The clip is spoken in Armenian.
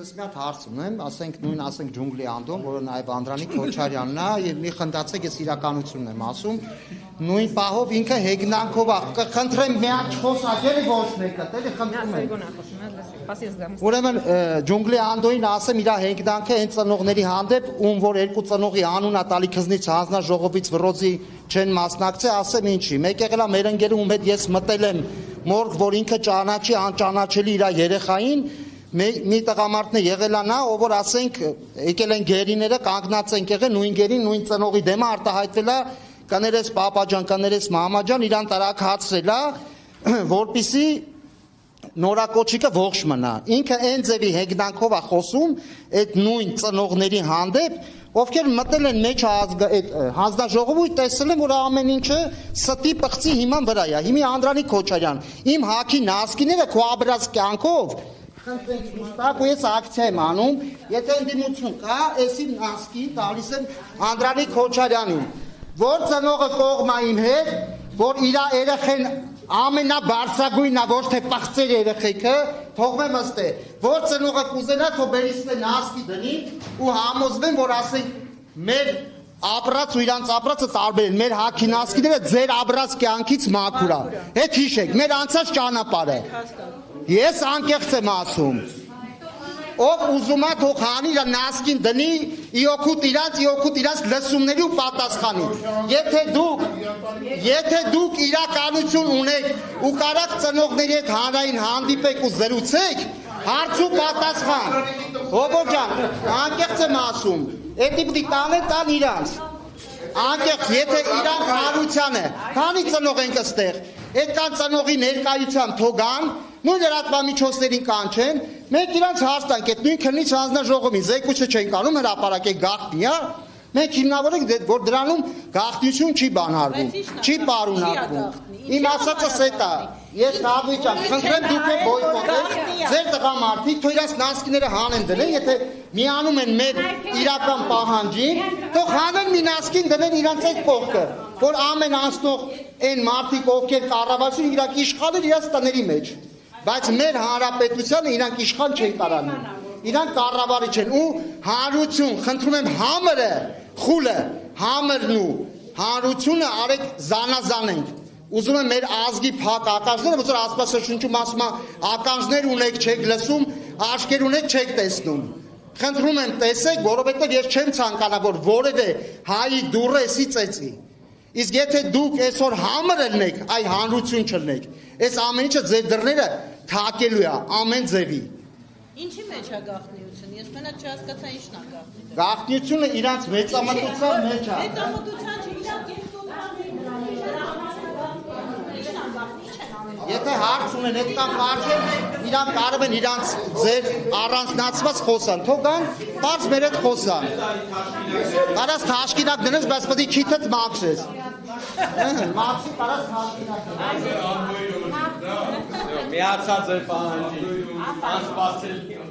Ես մի հատ հարց ունեմ, ասենք ջունգլի անդոն, որը նաև Անդրանիկ Քոչարյանն է, եւ մի խնդացեք, ես իրականությունն եմ ասում, նույն պահով ինքը հեգնանքով է, կխնդրեմ մի հատ խոսակերի ոչ մեկը, դե խնդրում եմ։ Ուրեմն ջունգլի անդոին ասեմ իր հեգնանքը այն ծնողների հանդեպ, ում որ երկու ծնողի անունը տալի քզնից հանձնաժողովից վրոձի չեն մասնակցել, ասեմ ինչի։ Մեկ եղել է մեր ընկերը, ում հետ ես մտել եմ մորգ, որ ինքը ճանաչի անճանաչելի իր երեխային, մի տղամարդն է եղել է նա, ով որ ասենք եկել են գերիները, կանգնած են եղել, նույն գերին, նույն ծնողի դեմը արտահայտվել է, կներես պապաջան, կներես մամաջան, իրան տարակացրել է, որպեսզի նորակոչիկը ողջ մնա։ Ինքը այն ձևի հեգնանքով է խոսում այդ նույն ծնողների հանդեպ, ովքեր մտել են մեջ հանձնաժողովույթ, տեսել են, որ ամեն ինչը ստի պղծի հիման վրա է։ Հիմի Անդրանիկ Քոչարյան, իմ հաքի նասկիները քո աբրած կյանքով խնդրենք ուստակ ու ես ակցիա եմ անում, եթե ընդդիմություն կա, էսի նասկի տալիս եմ Անդրանիկ Քոչարյանին, որ ծնողը կողմա իմ հետ, որ իր երեխեն ամենաբարձրագույնն է, ոչ թե պղծեր երեխեքը, թողնեմ ըստե, որ ծնողը կուզենա, թող բերիսն է նասկի դնի ու համոզվեն, որ ասենք մեր ապրած ու իրանց ապրածը տարբեր են, մեր հաքի նասկիները ձեր ապրած կյանքից մաքուր է, հետ հիշեք, մեր անցած ճանապարհը։ Ես անկեղծ եմ ասում, ով ուզում է թող հանի իր նասկին դնի, իօգուտ իրանց լսումների ու պատասխանի։ Եթե դուք իրականություն ունեք ու կարաք ծնողների հետ հանրային հանդիպեք ու զրուցեք, հարց ու պատասխան։ Հոբոտ ջան, անկեղծ եմ ասում, էդի պիտի տան իրանց։ Անկեղծ, եթե իրանք հանրության է, քանի ծնող ենք ստեղ, այդ կան ծնողի ներկայությամբ թողան, նույն լրատվամիջոցներին կանչեն, մենք իրանց հարց տանք, այդ նույն քննիչ հանձնաժողովին զեկույցը չենք անում, հրապարակեք գաղտնի է, մենք հիմնավորենք, որ դրանում գաղտնիություն չի բանարվում, չի պարունակվում։ Իմ ասածս էդ է, ես Դավիթ ջան, խնդրեմ դուք եք բոյկոտել, ձեր տղամարդիկ թող իրաց նասկիները հանեն դնեն, եթե միանում են մեր իրական պահանջին, թող հանեն մի նասկին դնեն իրանց այդ կողքը, որ ամեն անցնող այն մարդիկ, ովքեր կառավարություն իրանք իշխան են իրաց տների մեջ, բայց մեր հանրապետությանը իրանք իշխան չեն կարանում, իրանք կառավարիչ են ու հանրություն, խնդրում եմ համրը, խուլը, համրն ու հանրությունը արեք զանազանենք, ուզում եմ մեր ազգի փակ ականջները, ոնց որ Աստվածաշունչում ասում է, ականջներ ունեք, չեք լսում, աչքեր ունեք, չեք տեսնում։ Խնդրում եմ տեսեք, որովհետև ես չեմ ցանկանա, որ որևէ հայի դուռը էսի ծեծի։ Իսկ եթե դուք այսօր համր ելնեք, այ հանրություն չլնեք, այս ամեն ինչը ձեր դռները թակելու է ամեն ձևի։ Ինչի մեջ է գաղտնիությունը, ես մենակ չհասկացա ինչն է գաղտնիությունը։ Գաղտնիությունը իրանց մեծամտության մեջ է։ Մեծամտության չի, իրանք Եթե հարց ունեն, այդքան բարձր, իրանք կարող են իրանց ձեր առանձնացված խոսան, թող գան, բարձ մեր հետ խոսան։ Կարաս թաշկինակ դնես, բայց պետք է քիթդ մաքրես։ Մաքրի կարաս թաշկինակ։ Միացած է պահանջի, անսպասելի։